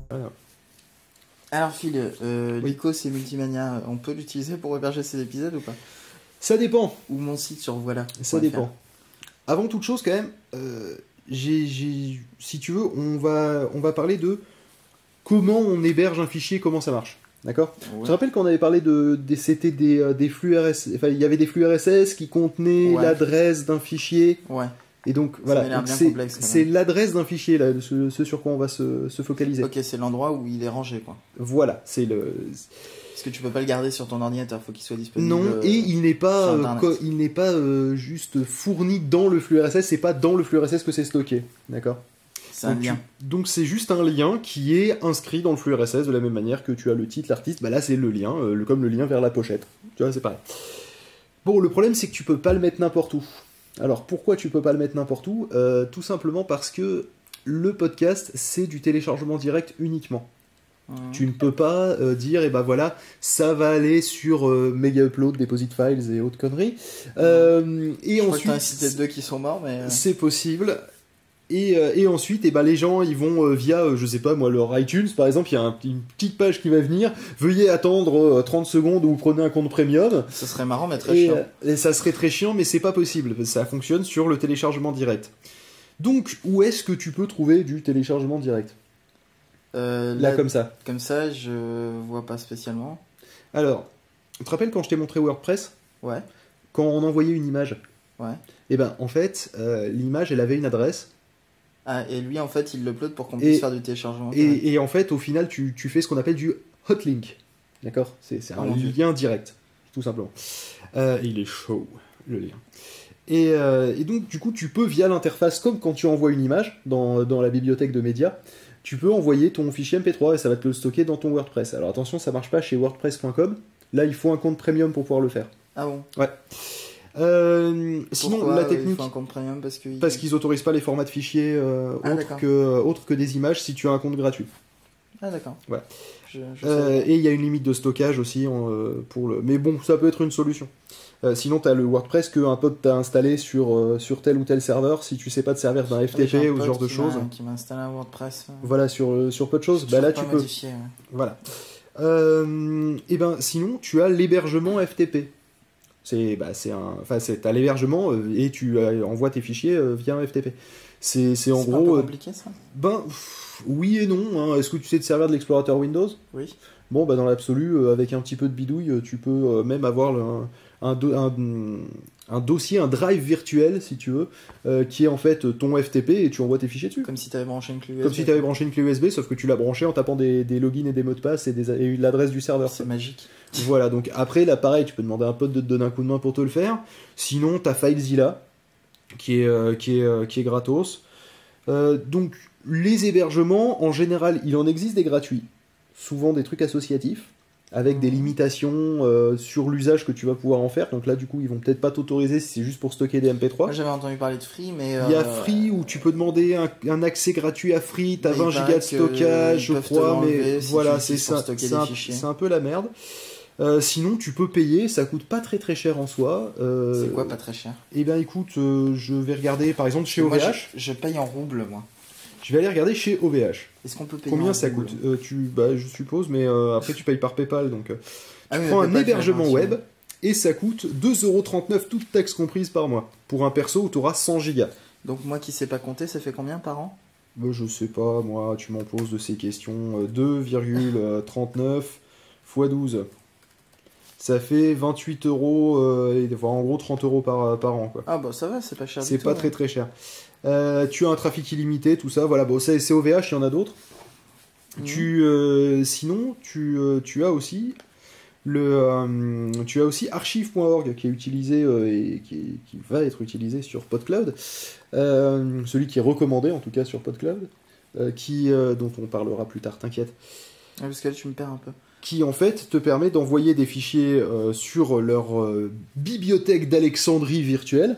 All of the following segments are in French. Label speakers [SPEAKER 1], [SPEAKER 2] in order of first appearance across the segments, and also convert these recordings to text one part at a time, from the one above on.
[SPEAKER 1] Voilà.
[SPEAKER 2] Alors Phil,
[SPEAKER 1] Oui.
[SPEAKER 2] Lycos et Multimania, on peut l'utiliser pour héberger ces épisodes ou pas?
[SPEAKER 1] Ça dépend.
[SPEAKER 2] Ou mon site sur voilà.
[SPEAKER 1] Ça dépend. Avant toute chose, quand même, si tu veux, on va parler de comment on héberge un fichier, comment ça marche. D'accord ?
[SPEAKER 2] Ouais.
[SPEAKER 1] Tu te rappelles qu'on avait parlé c'était des flux RSS, enfin, il y avait des flux RSS qui contenaient
[SPEAKER 2] Ouais.
[SPEAKER 1] l'adresse d'un fichier.
[SPEAKER 2] Ouais.
[SPEAKER 1] Et donc,
[SPEAKER 2] Ça
[SPEAKER 1] voilà.
[SPEAKER 2] m'a l'air
[SPEAKER 1] Donc,
[SPEAKER 2] bien
[SPEAKER 1] c'est
[SPEAKER 2] complexe, quand même.
[SPEAKER 1] c'est l'adresse d'un fichier, là, ce sur quoi on va se focaliser.
[SPEAKER 2] Ok, c'est l'endroit où il est rangé, quoi.
[SPEAKER 1] Voilà, c'est le.
[SPEAKER 2] Parce que tu peux pas le garder sur ton ordinateur, faut qu'il soit disponible.
[SPEAKER 1] Non, et il n'est pas,
[SPEAKER 2] sur Internet.
[SPEAKER 1] il n'est pas juste fourni dans le flux RSS, c'est pas dans le flux RSS que c'est stocké. D'accord ?
[SPEAKER 2] C'est un
[SPEAKER 1] Donc,
[SPEAKER 2] lien.
[SPEAKER 1] donc c'est juste un lien qui est inscrit dans le flux RSS de la même manière que tu as le titre, l'artiste, bah là c'est le lien, comme le lien vers la pochette. Tu vois, c'est pareil. Bon, le problème c'est que tu peux pas le mettre n'importe où. Alors pourquoi tu peux pas le mettre n'importe où ? Tout simplement parce que le podcast c'est du téléchargement direct uniquement. Tu ne peux pas dire, et ben voilà, ça va aller sur Mega Upload, Deposit Files et autres conneries. Et
[SPEAKER 2] Je crois que t'en as
[SPEAKER 1] ensuite,
[SPEAKER 2] cité 2 qui sont morts, mais...
[SPEAKER 1] c'est possible. Et ensuite, et ben les gens, ils vont via, je sais pas moi, leur iTunes, par exemple, il y a une petite page qui va venir. Veuillez attendre 30 secondes ou vous prenez un compte premium.
[SPEAKER 2] Ce serait marrant, mais très chiant.
[SPEAKER 1] Et ça serait très chiant, mais c'est pas possible. Ça fonctionne sur le téléchargement direct. Donc, où est-ce que tu peux trouver du téléchargement direct ? Là, comme ça.
[SPEAKER 2] Comme ça, je vois pas spécialement.
[SPEAKER 1] Alors, tu te rappelles quand je t'ai montré WordPress ?
[SPEAKER 2] Ouais,
[SPEAKER 1] Quand on envoyait une image,
[SPEAKER 2] ouais.
[SPEAKER 1] et ben en fait, l'image, elle avait une adresse.
[SPEAKER 2] Ah, et lui, en fait, il l'upload pour qu'on puisse faire du téléchargement. direct.
[SPEAKER 1] Et en fait, au final, tu fais ce qu'on appelle du hotlink. D'accord ? C'est un
[SPEAKER 2] mon Dieu.
[SPEAKER 1] lien direct, tout simplement. Il est chaud, le lien. Et donc, du coup, tu peux, via l'interface, comme quand tu envoies une image dans la bibliothèque de médias, tu peux envoyer ton fichier MP3 et ça va te le stocker dans ton WordPress. Alors attention, ça marche pas chez WordPress.com. Là, il faut un compte premium pour pouvoir le faire.
[SPEAKER 2] Ah bon?
[SPEAKER 1] Ouais. Sinon,
[SPEAKER 2] Pourquoi,
[SPEAKER 1] la
[SPEAKER 2] il
[SPEAKER 1] technique...
[SPEAKER 2] faut un compte premium
[SPEAKER 1] Parce qu'ils autorisent pas les formats de fichiers
[SPEAKER 2] d'accord.
[SPEAKER 1] autres que des images si tu as un compte gratuit.
[SPEAKER 2] Ah d'accord.
[SPEAKER 1] Ouais.
[SPEAKER 2] Je savais pas.
[SPEAKER 1] Et il y a une limite de stockage aussi pour le. Mais bon, ça peut être une solution. Sinon, tu as le WordPress qu'un pote t'a installé sur tel ou tel serveur. Si tu sais pas te servir d'un
[SPEAKER 2] J'ai
[SPEAKER 1] FTP
[SPEAKER 2] un
[SPEAKER 1] ou ce
[SPEAKER 2] pote
[SPEAKER 1] genre de
[SPEAKER 2] qui
[SPEAKER 1] choses,
[SPEAKER 2] qui m'a installé un WordPress.
[SPEAKER 1] voilà, sur peu de choses, bah là tu peux.
[SPEAKER 2] Modifié, ouais.
[SPEAKER 1] Voilà. Et ben sinon, tu as l'hébergement FTP. T'as l'hébergement et tu envoies tes fichiers via un FTP. C'est en
[SPEAKER 2] C'est pas un
[SPEAKER 1] gros.
[SPEAKER 2] peu compliqué ça?
[SPEAKER 1] Oui et non. Hein. Est-ce que tu sais te servir de l'explorateur Windows?
[SPEAKER 2] Oui.
[SPEAKER 1] Bon, bah dans l'absolu, avec un petit peu de bidouille, tu peux même avoir un dossier, un drive virtuel, si tu veux, qui est en fait ton FTP et tu envoies tes fichiers dessus.
[SPEAKER 2] Comme si tu avais branché une clé USB.
[SPEAKER 1] Comme si tu avais branché une clé USB, sauf que tu l'as branché en tapant des logins et des mots de passe et l'adresse du serveur.
[SPEAKER 2] C'est magique.
[SPEAKER 1] Voilà, donc après, là, pareil, tu peux demander à un pote de te donner un coup de main pour te le faire. Sinon, t'as FileZilla, qui est gratos. Donc, les hébergements, en général, il en existe des gratuits. Souvent des trucs associatifs, avec des limitations sur l'usage que tu vas pouvoir en faire. Donc là, du coup, ils vont peut-être pas t'autoriser si c'est juste pour stocker des MP3.
[SPEAKER 2] Moi j'avais entendu parler de Free, mais...
[SPEAKER 1] Il y a Free où tu peux demander un accès gratuit à Free, t'as
[SPEAKER 2] Mais
[SPEAKER 1] 20
[SPEAKER 2] il paraît
[SPEAKER 1] gigas de
[SPEAKER 2] que
[SPEAKER 1] stockage,
[SPEAKER 2] ils
[SPEAKER 1] je
[SPEAKER 2] peuvent te
[SPEAKER 1] crois, mais
[SPEAKER 2] l'enlever si
[SPEAKER 1] voilà,
[SPEAKER 2] tu
[SPEAKER 1] c'est
[SPEAKER 2] utilises pour
[SPEAKER 1] ça.
[SPEAKER 2] stocker des fichiers.
[SPEAKER 1] C'est un peu la merde. Sinon, tu peux payer, ça coûte pas très très cher en soi.
[SPEAKER 2] C'est quoi pas très cher?
[SPEAKER 1] Eh bien, écoute, je vais regarder par exemple chez
[SPEAKER 2] Moi,
[SPEAKER 1] OVH.
[SPEAKER 2] je paye en rouble, moi.
[SPEAKER 1] Je vais aller regarder chez OVH.
[SPEAKER 2] Est-ce qu'on peut payer
[SPEAKER 1] Combien
[SPEAKER 2] en
[SPEAKER 1] ça
[SPEAKER 2] rouble?
[SPEAKER 1] coûte je suppose, mais après tu payes par PayPal. Donc,
[SPEAKER 2] Ah oui,
[SPEAKER 1] prends
[SPEAKER 2] mais
[SPEAKER 1] un
[SPEAKER 2] PayPal,
[SPEAKER 1] hébergement
[SPEAKER 2] j'ai
[SPEAKER 1] web et ça coûte 2,39€, toutes taxes comprises par mois. Pour un perso où tu auras 100 gigas.
[SPEAKER 2] Donc moi qui sais pas compter, ça fait combien par an?
[SPEAKER 1] Je sais pas, moi, tu m'en poses de ces questions. 2,39 x 12. Ça fait 28€, en gros 30€ par an, quoi.
[SPEAKER 2] Ah bah ça va, c'est pas cher du
[SPEAKER 1] C'est
[SPEAKER 2] tout.
[SPEAKER 1] pas très très cher. Tu as un trafic illimité, tout ça, voilà. Bon, c'est OVH, il y en a d'autres. Sinon, tu as aussi archive.org qui est utilisé et qui va être utilisé sur PodCloud, celui qui est recommandé en tout cas sur PodCloud, dont on parlera plus tard, t'inquiète.
[SPEAKER 2] Ah, parce que là tu me perds un peu.
[SPEAKER 1] Qui en fait te permet d'envoyer des fichiers sur leur bibliothèque d'Alexandrie virtuelle.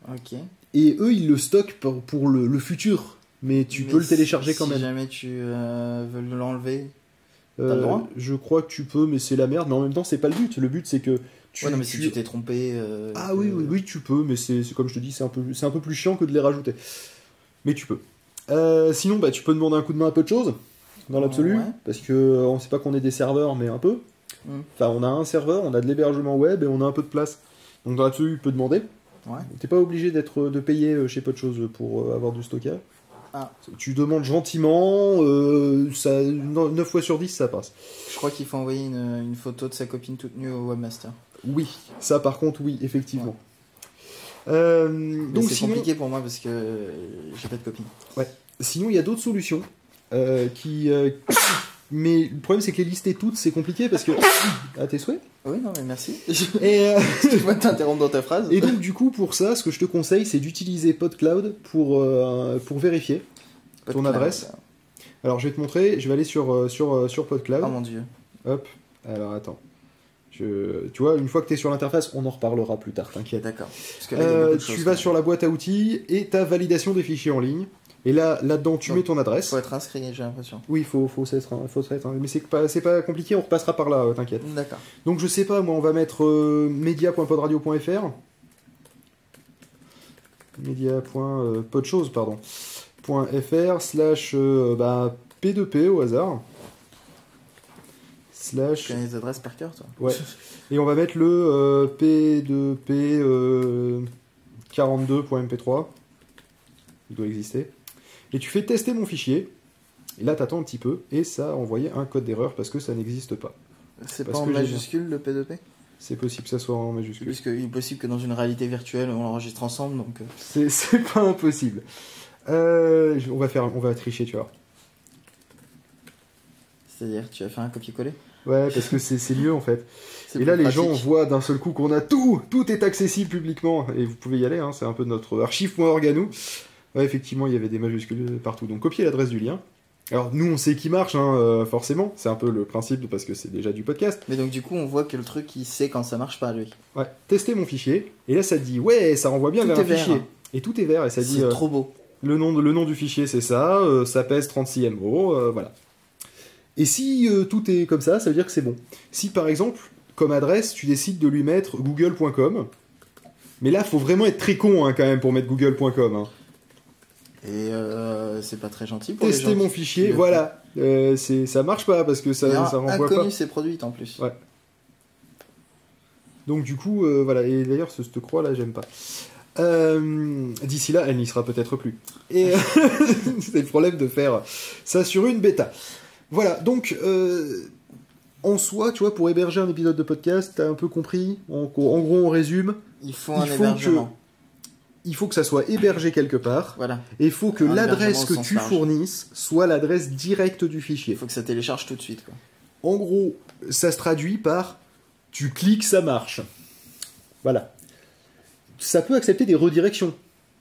[SPEAKER 2] Ok.
[SPEAKER 1] Et eux, ils le stockent pour le futur. Mais tu peux le télécharger quand même.
[SPEAKER 2] Si jamais tu veux l'enlever, t'as le droit?
[SPEAKER 1] Je crois que tu peux, mais c'est la merde. Mais en même temps, c'est pas le but. Le but, c'est que
[SPEAKER 2] Ouais, non, mais si tu t'es trompé.
[SPEAKER 1] Ah oui, tu peux, mais c'est comme je te dis, c'est un peu plus chiant que de les rajouter. Mais tu peux. Sinon, bah, tu peux demander un coup de main à peu de choses, dans l'absolu,
[SPEAKER 2] Ouais.
[SPEAKER 1] parce que on sait pas qu'on est des serveurs, mais un peu. Enfin, on a un serveur, on a de l'hébergement web et on a un peu de place. Donc dans l'absolu, tu peux demander.
[SPEAKER 2] Ouais.
[SPEAKER 1] T'es pas obligé de payer chez peu de choses pour avoir du stockage.
[SPEAKER 2] Ah.
[SPEAKER 1] Tu demandes gentiment, 9 fois sur 10, ça passe.
[SPEAKER 2] Je crois qu'il faut envoyer une photo de sa copine toute nue au webmaster.
[SPEAKER 1] Oui, ça par contre, oui, effectivement.
[SPEAKER 2] Mais
[SPEAKER 1] Donc
[SPEAKER 2] c'est
[SPEAKER 1] sinon,
[SPEAKER 2] compliqué pour moi parce que j'ai pas de copine.
[SPEAKER 1] sinon, il y a d'autres solutions mais le problème, c'est que les lister toutes, c'est compliqué parce que... À tes souhaits.
[SPEAKER 2] Oui, non, mais merci.
[SPEAKER 1] Et,
[SPEAKER 2] Excuse-moi de t'interrompre dans ta phrase.
[SPEAKER 1] et donc, du coup, pour ça, ce que je te conseille, c'est d'utiliser PodCloud pour vérifier ton adresse. Alors, je vais te montrer. Je vais aller sur PodCloud.
[SPEAKER 2] Oh mon dieu.
[SPEAKER 1] Hop. Alors, attends. Tu vois, une fois que tu es sur l'interface, on en reparlera plus tard, t'inquiète.
[SPEAKER 2] D'accord. Parce que là, il y a beaucoup de
[SPEAKER 1] Tu
[SPEAKER 2] choses,
[SPEAKER 1] vas
[SPEAKER 2] quand
[SPEAKER 1] sur la boîte à outils et ta validation des fichiers en ligne. Et là-dedans, tu mets ton
[SPEAKER 2] même.
[SPEAKER 1] adresse.
[SPEAKER 2] Faut être inscrit, j'ai l'impression.
[SPEAKER 1] Oui, faut s'être, mais c'est pas compliqué, on repassera par là, t'inquiète.
[SPEAKER 2] D'accord.
[SPEAKER 1] Donc je sais pas, moi on va mettre media.podradio.fr media.podchose, pardon .fr slash P2P au hasard slash...
[SPEAKER 2] Tu connais les adresses par cœur, toi?
[SPEAKER 1] Ouais. Et on va mettre le P2P 42.mp3. Il doit exister. Et tu fais tester mon fichier. Et là, t'attends un petit peu. Et ça a envoyé un code d'erreur parce que ça n'existe pas.
[SPEAKER 2] C'est
[SPEAKER 1] Parce
[SPEAKER 2] pas en
[SPEAKER 1] que j'ai
[SPEAKER 2] majuscule le P2P?
[SPEAKER 1] C'est possible que ça soit en majuscule.
[SPEAKER 2] Puisqu'il est possible que dans une réalité virtuelle, on l'enregistre ensemble, donc...
[SPEAKER 1] C'est pas impossible. On va tricher, tu vois.
[SPEAKER 2] C'est-à-dire, tu vas faire un copier-coller?
[SPEAKER 1] Ouais, parce que c'est mieux en fait.
[SPEAKER 2] C'est
[SPEAKER 1] Et là,
[SPEAKER 2] plus
[SPEAKER 1] les gens
[SPEAKER 2] pratique.
[SPEAKER 1] voient d'un seul coup qu'on a tout est accessible publiquement. Et vous pouvez y aller, hein, c'est un peu notre archive.org à nous. Ouais, effectivement, il y avait des majuscules partout. Donc, copier l'adresse du lien. Alors, nous, on sait qui marche, hein, forcément. C'est un peu le principe, parce que c'est déjà du podcast.
[SPEAKER 2] Mais donc, du coup, on voit que le truc, il sait quand ça marche pas, lui.
[SPEAKER 1] Ouais, tester mon fichier. Et là, ça te dit, ouais, ça renvoie bien
[SPEAKER 2] Tout
[SPEAKER 1] vers un
[SPEAKER 2] est vert,
[SPEAKER 1] fichier.
[SPEAKER 2] hein.
[SPEAKER 1] Et tout est vert. Et ça dit,
[SPEAKER 2] C'est trop beau.
[SPEAKER 1] le nom du fichier, c'est ça pèse 36 MO, voilà. Et si tout est comme ça veut dire que c'est bon. Si, par exemple, comme adresse, tu décides de lui mettre google.com, mais là, faut vraiment être très con, hein, quand même, pour mettre google.com, hein.
[SPEAKER 2] Et c'est pas très gentil pour les
[SPEAKER 1] Tester
[SPEAKER 2] gens
[SPEAKER 1] mon
[SPEAKER 2] qui
[SPEAKER 1] fichier,
[SPEAKER 2] le
[SPEAKER 1] voilà. Ça marche pas parce que ça
[SPEAKER 2] font.
[SPEAKER 1] renvoie
[SPEAKER 2] Inconnu,
[SPEAKER 1] pas.
[SPEAKER 2] c'est produit en plus.
[SPEAKER 1] Ouais. Donc du coup, voilà. Et d'ailleurs, cette croix là, j'aime pas. D'ici là, elle n'y sera peut-être plus. Et c'est le problème de faire ça sur une bêta. Voilà. Donc en soi, tu vois, pour héberger un épisode de podcast, t'as un peu compris. En gros, on résume.
[SPEAKER 2] Il faut un
[SPEAKER 1] Il faut
[SPEAKER 2] hébergement.
[SPEAKER 1] Il faut que ça soit hébergé quelque part.
[SPEAKER 2] Voilà.
[SPEAKER 1] Et il faut que
[SPEAKER 2] Un
[SPEAKER 1] l'adresse
[SPEAKER 2] hébergement au
[SPEAKER 1] que
[SPEAKER 2] sens
[SPEAKER 1] tu
[SPEAKER 2] large.
[SPEAKER 1] fournisses soit l'adresse directe du fichier.
[SPEAKER 2] Il faut que ça télécharge tout de suite, quoi.
[SPEAKER 1] En gros, ça se traduit par tu cliques, ça marche. Voilà. Ça peut accepter des redirections,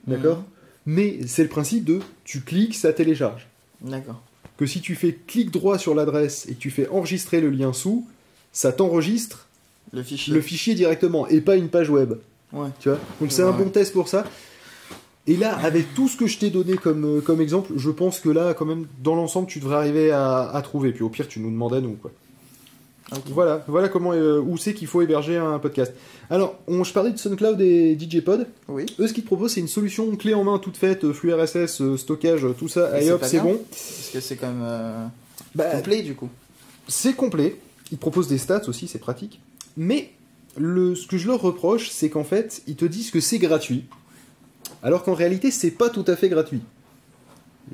[SPEAKER 1] d'accord. Mais c'est le principe de tu cliques, ça télécharge.
[SPEAKER 2] D'accord.
[SPEAKER 1] Que si tu fais clic droit sur l'adresse et que tu fais enregistrer le lien sous, ça t'enregistre
[SPEAKER 2] Le fichier.
[SPEAKER 1] le fichier directement et pas une page web.
[SPEAKER 2] Ouais.
[SPEAKER 1] Tu vois. Donc c'est un
[SPEAKER 2] Ouais.
[SPEAKER 1] bon test pour ça. Et là, avec tout ce que je t'ai donné comme exemple, je pense que là, quand même, dans l'ensemble, tu devrais arriver à trouver. Puis au pire, tu nous demandes à nous, quoi.
[SPEAKER 2] Ok.
[SPEAKER 1] Voilà comment où c'est qu'il faut héberger un podcast. Alors, je parlais de SoundCloud et DJpod.
[SPEAKER 2] Oui.
[SPEAKER 1] Eux, ce qu'ils te proposent, c'est une solution clé en main toute faite, flux RSS, stockage, tout ça.
[SPEAKER 2] Mais
[SPEAKER 1] Et
[SPEAKER 2] c'est
[SPEAKER 1] hop,
[SPEAKER 2] pas
[SPEAKER 1] c'est
[SPEAKER 2] bien.
[SPEAKER 1] bon.
[SPEAKER 2] Parce que c'est quand même
[SPEAKER 1] Bah,
[SPEAKER 2] complet, du coup.
[SPEAKER 1] c'est complet. Ils te proposent des stats aussi, c'est pratique. Mais ce que je leur reproche, c'est qu'en fait, ils te disent que c'est gratuit. Alors qu'en réalité, c'est pas tout à fait gratuit.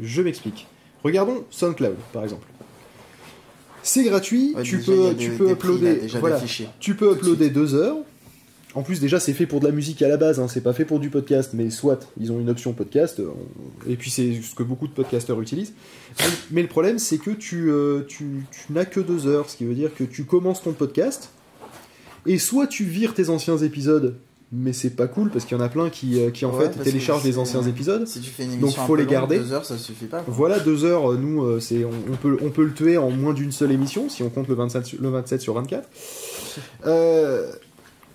[SPEAKER 1] Je m'explique. Regardons SoundCloud, par exemple. C'est gratuit,
[SPEAKER 2] Ouais,
[SPEAKER 1] tu
[SPEAKER 2] déjà, il y
[SPEAKER 1] peux
[SPEAKER 2] a des
[SPEAKER 1] uploader,
[SPEAKER 2] prix, là, déjà
[SPEAKER 1] voilà,
[SPEAKER 2] des fichiers.
[SPEAKER 1] tu peux
[SPEAKER 2] Tout de
[SPEAKER 1] uploader 2 heures. En plus, déjà, c'est fait pour de la musique à la base, hein, c'est pas fait pour du podcast, mais soit, ils ont une option podcast, et puis c'est ce que beaucoup de podcasteurs utilisent. Mais le problème, c'est que tu n'as que 2 heures, ce qui veut dire que tu commences ton podcast, et soit tu vires tes anciens épisodes, mais c'est pas cool, parce qu'il y en a plein qui en
[SPEAKER 2] Ouais,
[SPEAKER 1] fait,
[SPEAKER 2] parce
[SPEAKER 1] téléchargent
[SPEAKER 2] que
[SPEAKER 1] les
[SPEAKER 2] c'est-
[SPEAKER 1] anciens épisodes.
[SPEAKER 2] Si tu fais une
[SPEAKER 1] Donc,
[SPEAKER 2] émission
[SPEAKER 1] faut
[SPEAKER 2] un peu
[SPEAKER 1] les garder.
[SPEAKER 2] longue, 2 heures, ça suffit pas, quoi.
[SPEAKER 1] Voilà, 2 heures, nous, on peut le tuer en moins d'une seule émission, si on compte le 27 sur 24.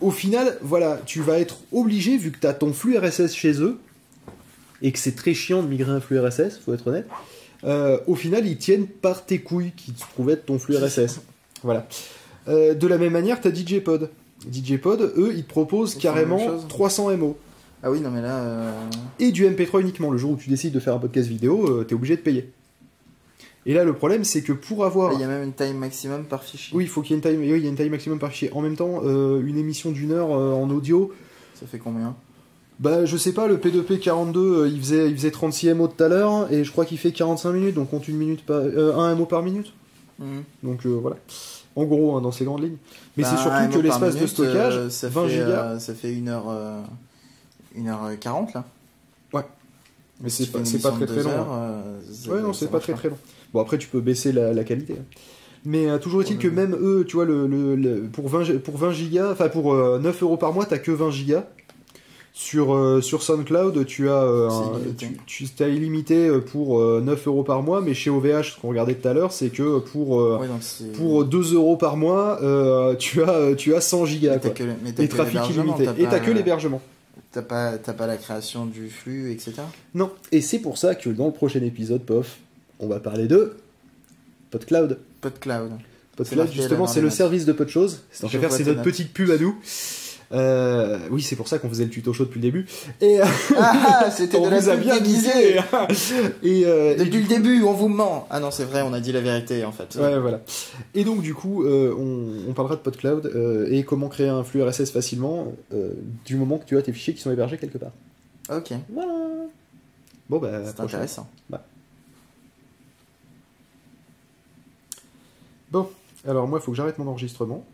[SPEAKER 1] Au final, voilà, tu vas être obligé, vu que tu as ton flux RSS chez eux, et que c'est très chiant de migrer un flux RSS, faut être honnête, au final, ils tiennent par tes couilles qui se trouvaient être ton flux RSS. Voilà. De la même manière, tu as DJpod. DJ Pod, eux, ils te proposent
[SPEAKER 2] Ils font la même
[SPEAKER 1] carrément
[SPEAKER 2] chose.
[SPEAKER 1] 300 MO.
[SPEAKER 2] Ah oui, non, mais là.
[SPEAKER 1] Et du MP3 uniquement. Le jour où tu décides de faire un podcast vidéo, t'es obligé de payer. Et là, le problème, c'est que pour avoir...
[SPEAKER 2] Il y a même une taille maximum par fichier.
[SPEAKER 1] Oui, il faut qu'il y ait une taille, oui, il y a une taille maximum par fichier. En même temps, une émission d'1 heure en audio,
[SPEAKER 2] Ça fait combien?
[SPEAKER 1] bah je sais pas, le P2P 42, il faisait 36 MO tout à l'heure, et je crois qu'il fait 45 minutes, donc compte 1 MO par minute.
[SPEAKER 2] Mhm.
[SPEAKER 1] Donc voilà. En gros, hein, dans ces grandes lignes. Mais
[SPEAKER 2] Bah,
[SPEAKER 1] c'est
[SPEAKER 2] un
[SPEAKER 1] surtout que
[SPEAKER 2] MO par
[SPEAKER 1] l'espace de
[SPEAKER 2] minute,
[SPEAKER 1] stockage,
[SPEAKER 2] ça
[SPEAKER 1] 20
[SPEAKER 2] fait,
[SPEAKER 1] gigas.
[SPEAKER 2] ça fait 1h40 là.
[SPEAKER 1] Mais
[SPEAKER 2] Si
[SPEAKER 1] c'est
[SPEAKER 2] tu fais une
[SPEAKER 1] pas
[SPEAKER 2] émission
[SPEAKER 1] très
[SPEAKER 2] de
[SPEAKER 1] très
[SPEAKER 2] 2
[SPEAKER 1] long.
[SPEAKER 2] heures,
[SPEAKER 1] Ouais, non,
[SPEAKER 2] ça
[SPEAKER 1] c'est pas
[SPEAKER 2] marche
[SPEAKER 1] très très long. Bon, après, tu peux baisser la qualité. Hein. Mais toujours est-il que même eux, tu vois, pour 20 gigas, enfin pour 9 euros par mois, t'as que 20 gigas. Sur SoundCloud, tu as t'as illimité pour 9 euros par mois, mais chez OVH, ce qu'on regardait tout à l'heure, c'est que pour 2 euros par mois, tu as 100 gigas. Quoi. Et trafic illimité. Et t'as que l'hébergement.
[SPEAKER 2] T'as pas la création du flux, etc.
[SPEAKER 1] Non. Et c'est pour ça que dans le prochain épisode, POF, on va parler de PodCloud.
[SPEAKER 2] PodCloud.
[SPEAKER 1] PodCloud, justement, c'est le service de PodChose. C'est notre petite pub à nous. Oui, c'est pour ça qu'on faisait le tuto chaud depuis le début. Et
[SPEAKER 2] c'était
[SPEAKER 1] on
[SPEAKER 2] de la
[SPEAKER 1] vous a
[SPEAKER 2] pub
[SPEAKER 1] bien
[SPEAKER 2] déguisée.
[SPEAKER 1] Et
[SPEAKER 2] Depuis le début, on vous ment. Ah non, c'est vrai, on a dit la vérité en fait.
[SPEAKER 1] Ouais, voilà. Et donc du coup, on parlera de PodCloud et comment créer un flux RSS facilement du moment que tu as tes fichiers qui sont hébergés quelque part.
[SPEAKER 2] Ok.
[SPEAKER 1] Voilà. Bon bah,
[SPEAKER 2] c'est intéressant.
[SPEAKER 1] Bah. Bon, alors moi, il faut que j'arrête mon enregistrement.